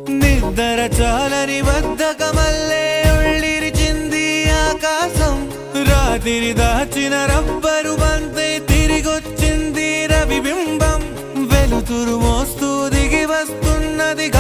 నిద్ర చాలని బద్ధకమల్లే ఉళ్ళిరిచింది ఆకాశం. రాత్రి దాచిన రబ్బరు బంతే తిరిగొచ్చింది రవిబింబం. వెలుతురు మోస్తూ దిగి వస్తున్నది